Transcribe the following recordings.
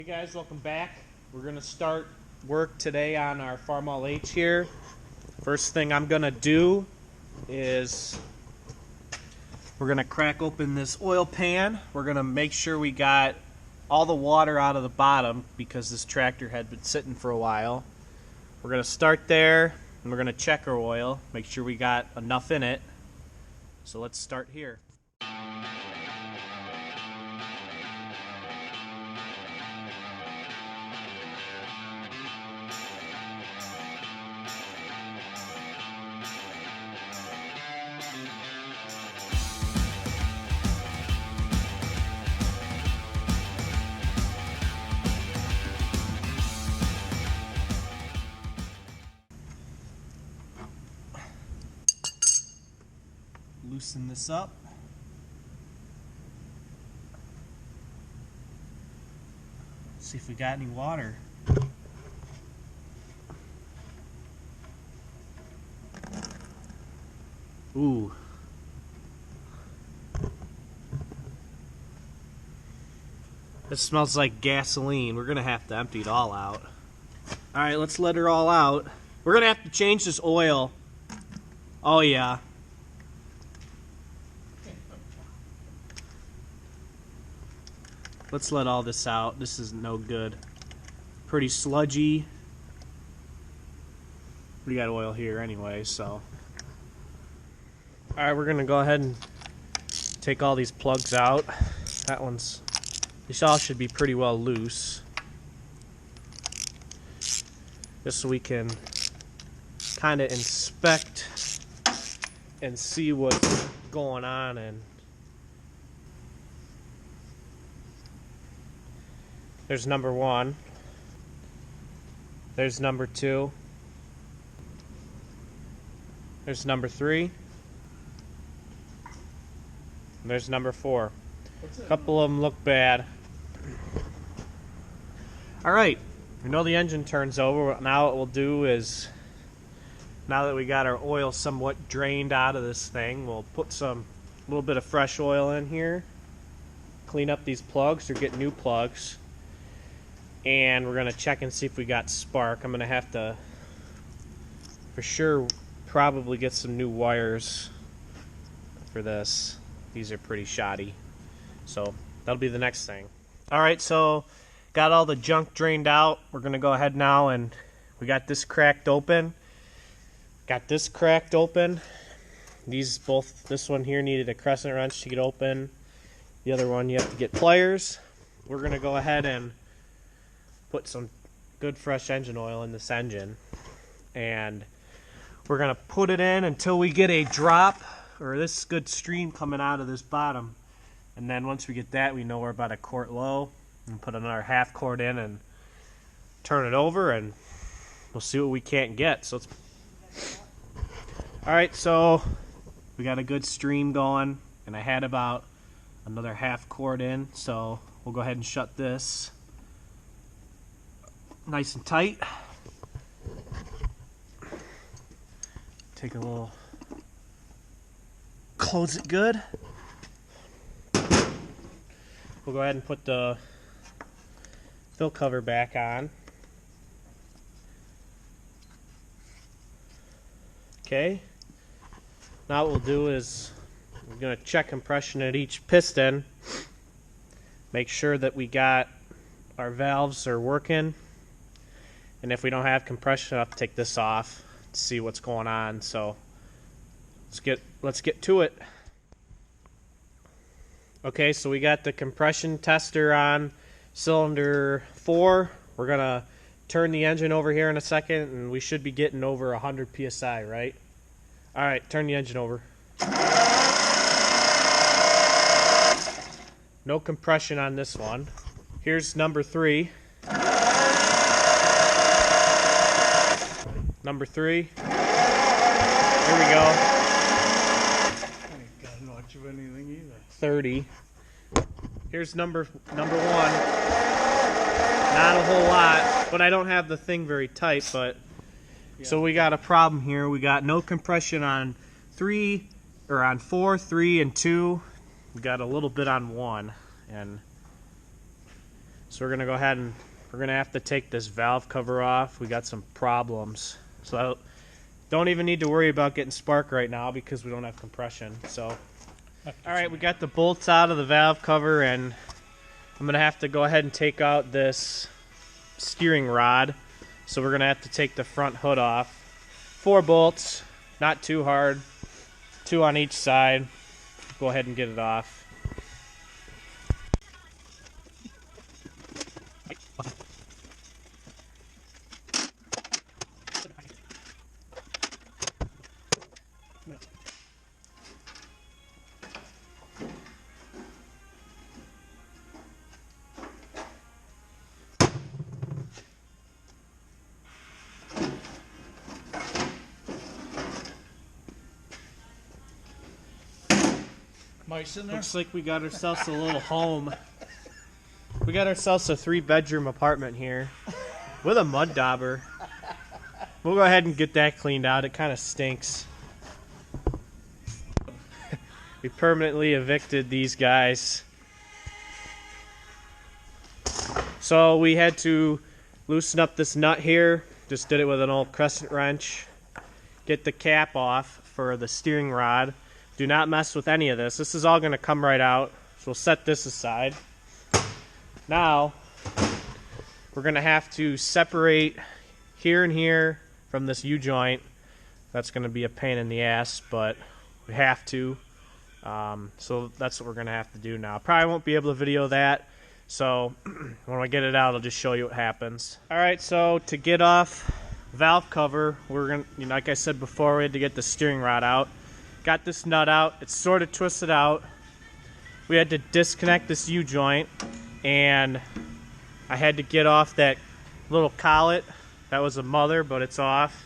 Hey guys, welcome back. We're going to start work today on our Farmall H here. First thing I'm going to do is we're going to crack open this oil pan. We're going to make sure we got all the water out of the bottom because this tractor had been sitting for a while. We're going to start there and we're going to check our oil, make sure we got enough in it. So let's start here. Loosen this up. See if we got any water. Ooh. This smells like gasoline. We're gonna have to empty it all out. Alright, let's let it all out. We're gonna have to change this oil. Oh yeah. Let's let all this out. This is no good. Pretty sludgy. We got oil here anyway, so. Alright, we're gonna go ahead and take all these plugs out. These all should be pretty well loose. Just so we can kind of inspect and see what's going on. And there's number 1. There's number 2. There's number 3. And there's number 4. A couple of them look bad. Alright, we know the engine turns over. Now what we'll do is, now that we got our oil somewhat drained out of this thing, we'll put a little bit of fresh oil in here, clean up these plugs or get new plugs, and we're going to check and see if we got spark. I'm going to have to, for sure, probably get some new wires for this. These are pretty shoddy. So that'll be the next thing. Alright, so got all the junk drained out. We're going to go ahead now and we got this cracked open. Got this cracked open. This one here needed a crescent wrench to get open. The other one you have to get pliers. We're going to go ahead and put some good fresh engine oil in this engine. And we're going to put it in until we get a drop or this good stream coming out of this bottom. And then once we get that, we know we're about a quart low. And put another half quart in and turn it over, and we'll see what we can't get. So alright, so we got a good stream going, and I had about another half quart in, so we'll go ahead and shut this nice and tight. Take a little, close it good. We'll go ahead and put the fill cover back on. Okay. Now what we'll do is we're going to check compression at each piston. Make sure that we got our valves are working. And if we don't have compression, I'll have to take this off to see what's going on. So let's get to it. Okay, so we got the compression tester on cylinder 4. We're going to turn the engine over here in a second, and we should be getting over 100 psi, right? Alright, turn the engine over. No compression on this one. Here's number 3. Number 3. Here we go. I ain't got much of anything either. 30. Here's number 1. Not a whole lot, but I don't have the thing very tight, but yeah. So we got a problem here. We got no compression on 3 or on 4, 3, and 2. We got a little bit on 1, and So we're gonna go ahead and we're gonna have to take this valve cover off. We got some problems. So don't even need to worry about getting spark right now because we don't have compression. So alright, we got the bolts out of the valve cover, and I'm gonna have to go ahead and take out this steering rod. So we're gonna have to take the front hood off. 4 bolts, not too hard. 2 on each side. Go ahead and get it off. Mice in there? Looks like we got ourselves a little home. We got ourselves a 3-bedroom apartment here with a mud dauber. We'll go ahead and get that cleaned out. It kind of stinks. We permanently evicted these guys. So we had to loosen up this nut here. Just did it with an old crescent wrench. Get the cap off for the steering rod. Do not mess with any of this. This is all going to come right out. So we'll set this aside. Now, we're going to have to separate here and here from this U-joint. That's going to be a pain in the ass, but we have to. So that's what we're going to have to do now. Probably won't be able to video that. So when I get it out, I'll just show you what happens. Alright, so to get off valve cover, we're going to, like I said before, we had to get the steering rod out. Got this nut out. It's sort of twisted out. We had to disconnect this U-joint, and I had to get off that little collet. That was a mother, but it's off.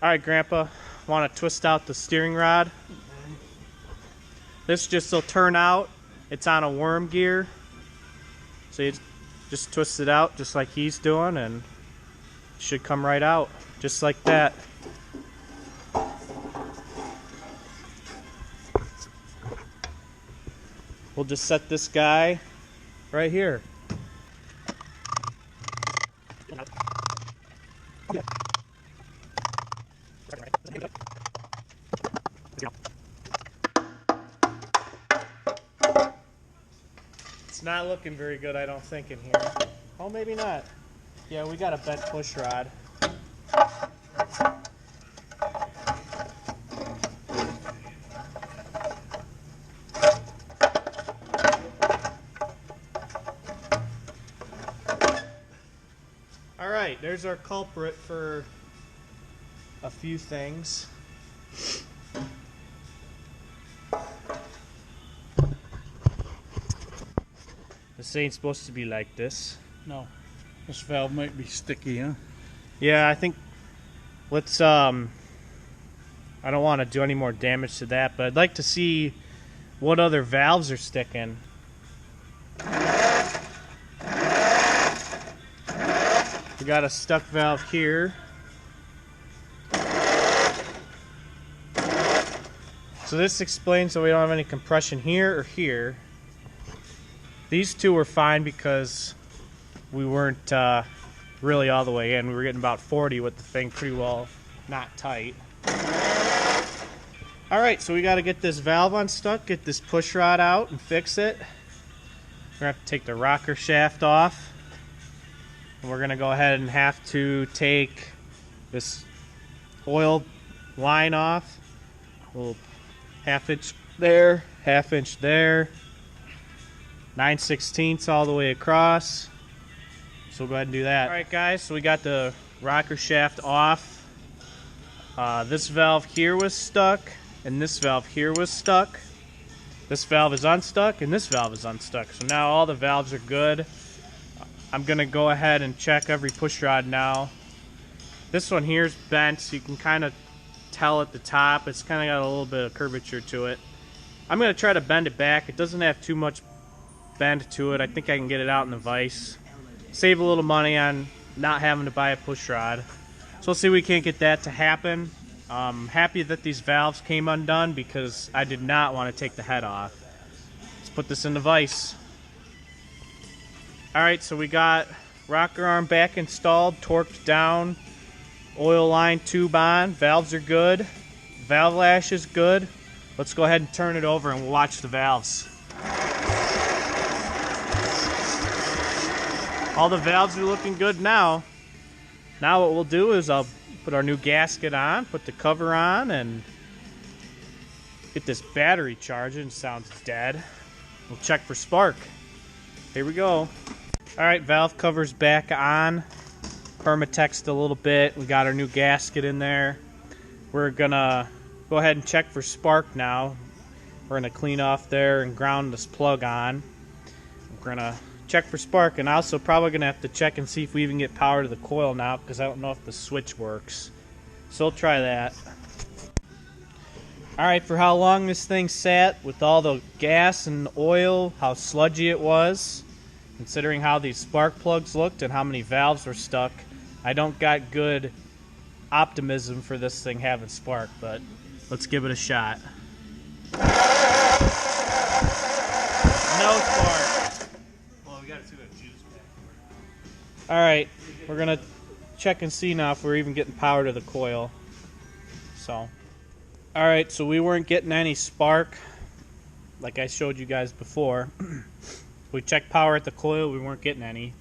Alright, Grandpa, want to twist out the steering rod? This just will turn out. It's on a worm gear. So you just twist it out just like he's doing, and it should come right out. Just like that. We'll just set this guy right here. It's not looking very good, I don't think, in here. Oh, maybe not. Yeah, we got a bent push rod. Alright, there's our culprit for a few things. This ain't supposed to be like this. No. This valve might be sticky, huh? Yeah, I think let's I don't want to do any more damage to that, but I'd like to see what other valves are sticking. We got a stuck valve here. So this explains why we don't have any compression here or here. These two were fine because we weren't really all the way in. We were getting about 40 with the thing pretty well not tight. Alright, so we got to get this valve unstuck, get this push rod out and fix it. We're going to have to take the rocker shaft off. And we're going to go ahead and have to take this oil line off. A little half-inch there, half-inch there. 9/16 all the way across. So we'll go ahead and do that. Alright guys, so we got the rocker shaft off. This valve here was stuck, and this valve here was stuck. This valve is unstuck, and this valve is unstuck. So now all the valves are good. I'm going to go ahead and check every push rod now. This one here is bent, so you can kind of tell at the top. It's kind of got a little bit of curvature to it. I'm going to try to bend it back. It doesn't have too much bend to it. I think I can get it out in the vise. Save a little money on not having to buy a push rod. So we'll see if we can't get that to happen. Happy that these valves came undone because I did not want to take the head off. Let's put this in the vise. Alright, so we got rocker arm back installed, torqued down, oil line tube on, valves are good, valve lash is good. Let's go ahead and turn it over and we'll watch the valves. All the valves are looking good now. Now what we'll do is I'll put our new gasket on, put the cover on, and get this battery charging. Sounds dead. We'll check for spark. Here we go. Alright, valve cover's back on. Permatexed a little bit. We got our new gasket in there. We're gonna go ahead and check for spark now. We're gonna clean off there and ground this plug on. We're gonna check for spark, and also probably gonna have to check and see if we even get power to the coil now, because I don't know if the switch works. So we'll try that. Alright, for how long this thing sat with all the gas and oil, how sludgy it was, considering how these spark plugs looked and how many valves were stuck, I don't got good optimism for this thing having spark, but let's give it a shot. No spark. Alright, we're gonna check and see now if we're even getting power to the coil. Alright, so we weren't getting any spark like I showed you guys before. We checked power at the coil, we weren't getting any.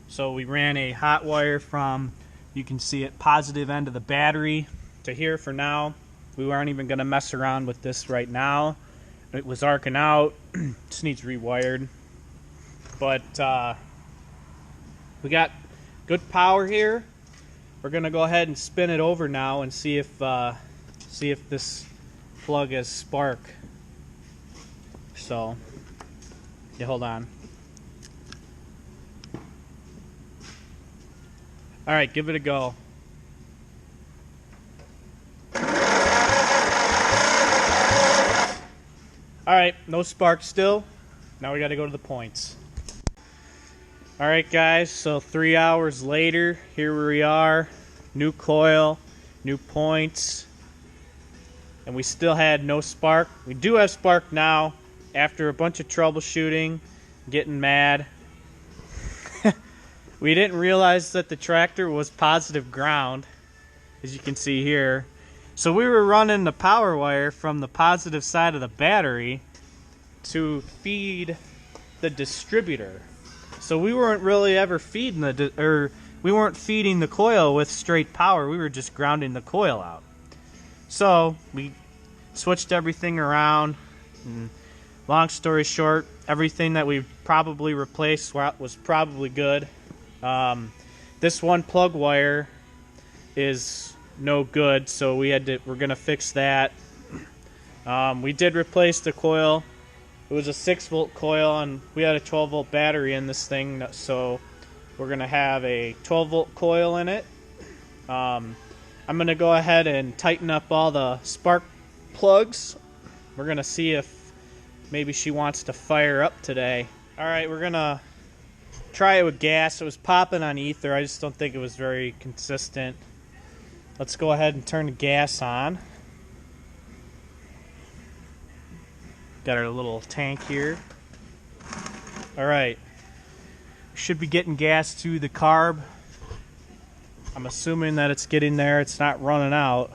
So we ran a hot wire from, you can see it, positive end of the battery to here for now. We weren't even gonna mess around with this right now. It was arcing out, just needs rewired. But we got good power here. We're gonna go ahead and spin it over now and see if this plug has spark. So, yeah, hold on. All right, give it a go. All right, no spark still. Now we got to go to the points. Alright guys, so 3 hours later, here we are, new coil, new points, and we still had no spark. We do have spark now, after a bunch of troubleshooting, getting mad. We didn't realize that the tractor was positive ground, as you can see here. So we were running the power wire from the positive side of the battery to feed the distributor. So we weren't really ever feeding we weren't feeding the coil with straight power. We were just grounding the coil out. So we switched everything around. And long story short, everything that we probably replaced was probably good. This one plug wire is no good, so we're gonna fix that. We did replace the coil. It was a 6-volt coil, and we had a 12-volt battery in this thing, so we're going to have a 12-volt coil in it. I'm going to go ahead and tighten up all the spark plugs. We're going to see if maybe she wants to fire up today. Alright, we're going to try it with gas. It was popping on ether. I just don't think it was very consistent. Let's go ahead and turn the gas on. Got our little tank here. Alright. Should be getting gas to the carb. I'm assuming that it's getting there. It's not running out.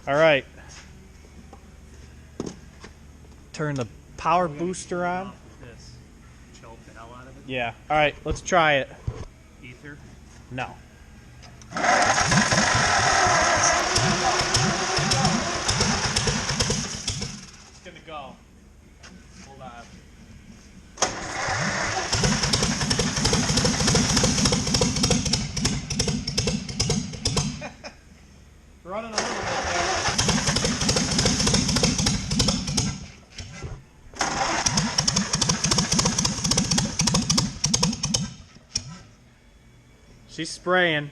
Alright. Turn the power booster on. Choke the hell out of it? Yeah. Alright, let's try it. Ether? No. Go. Hold on. Running a little bit there. She's spraying.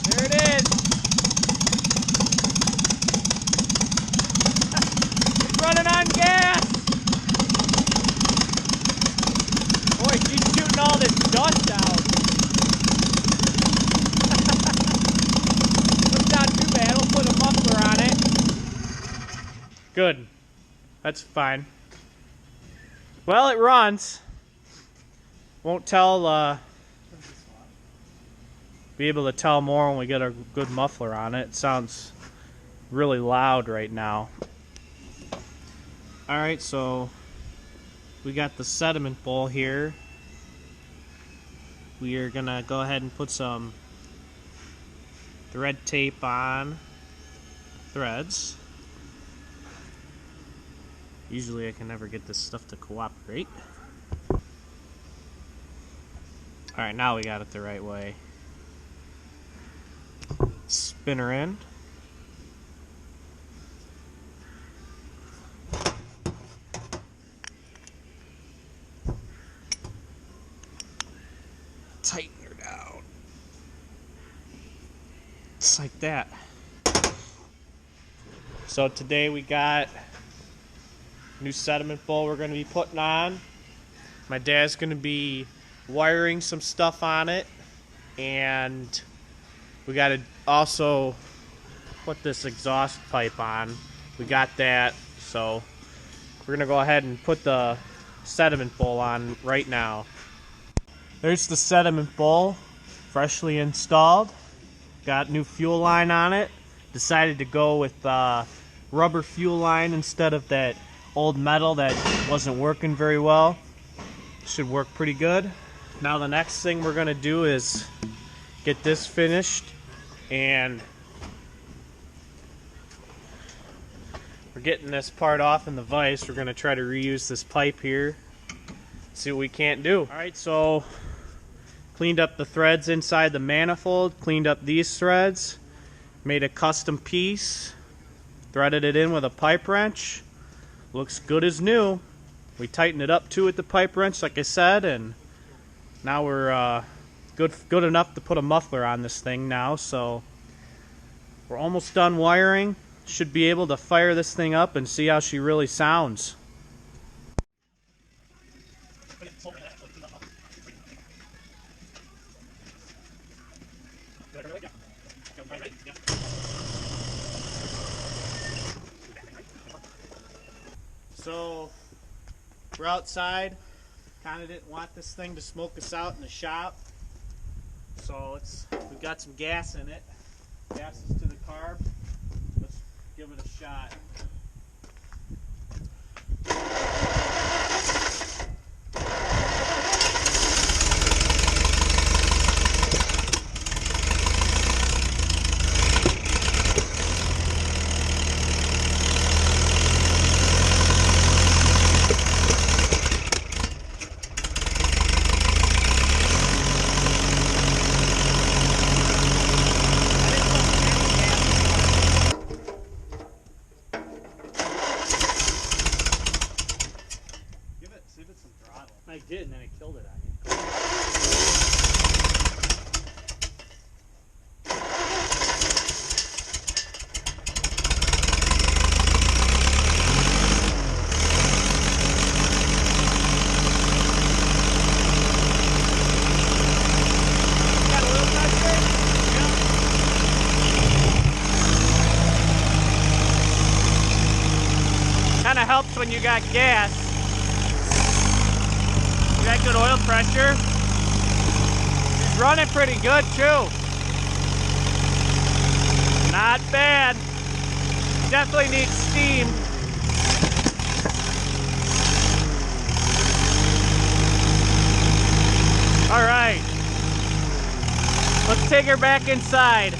There it is. Running on gas! Boy, she's shooting all this dust out. That's not too bad. We'll put a muffler on it. Good. That's fine. Well, it runs. Won't tell, be able to tell more when we get a good muffler on it. It sounds really loud right now. Alright, so we got the sediment bowl here. We are gonna go ahead and put some thread tape on threads. Usually I can never get this stuff to cooperate. Alright, now we got it the right way. Spin her in. Tighten her down. Just like that. So today we got a new sediment bowl we're going to be putting on. My dad's going to be wiring some stuff on it, and we got to also put this exhaust pipe on. We got that, so we're going to go ahead and put the sediment bowl on right now. There's the sediment bowl, freshly installed. Got new fuel line on it. Decided to go with rubber fuel line instead of that old metal that wasn't working very well. Should work pretty good. Now the next thing we're gonna do is get this finished, and we're getting this part off in the vise. We're gonna try to reuse this pipe here. See what we can't do. Alright, so cleaned up the threads inside the manifold, cleaned up these threads, made a custom piece, threaded it in with a pipe wrench. Looks good as new. We tightened it up too with the pipe wrench, like I said, and now we're good enough to put a muffler on this thing now. So we're almost done wiring. Should be able to fire this thing up and see how she really sounds. So we're outside. Kind of didn't want this thing to smoke us out in the shop. So we've got some gas in it. Gas is to the carb. Let's give it a shot. See if it's some throttle. I did, and then it killed it on you. Got oil pressure? Yeah. Kind of helps when you got gas. You got good oil pressure. It's running pretty good too. Not bad. Definitely needs steam. All right. Let's take her back inside.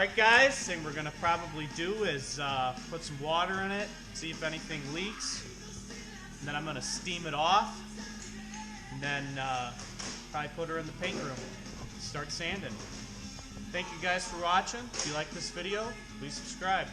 Alright guys, thing we're going to probably do is put some water in it, see if anything leaks, and then I'm going to steam it off, and then probably put her in the paint room, start sanding. Thank you guys for watching. If you like this video, please subscribe.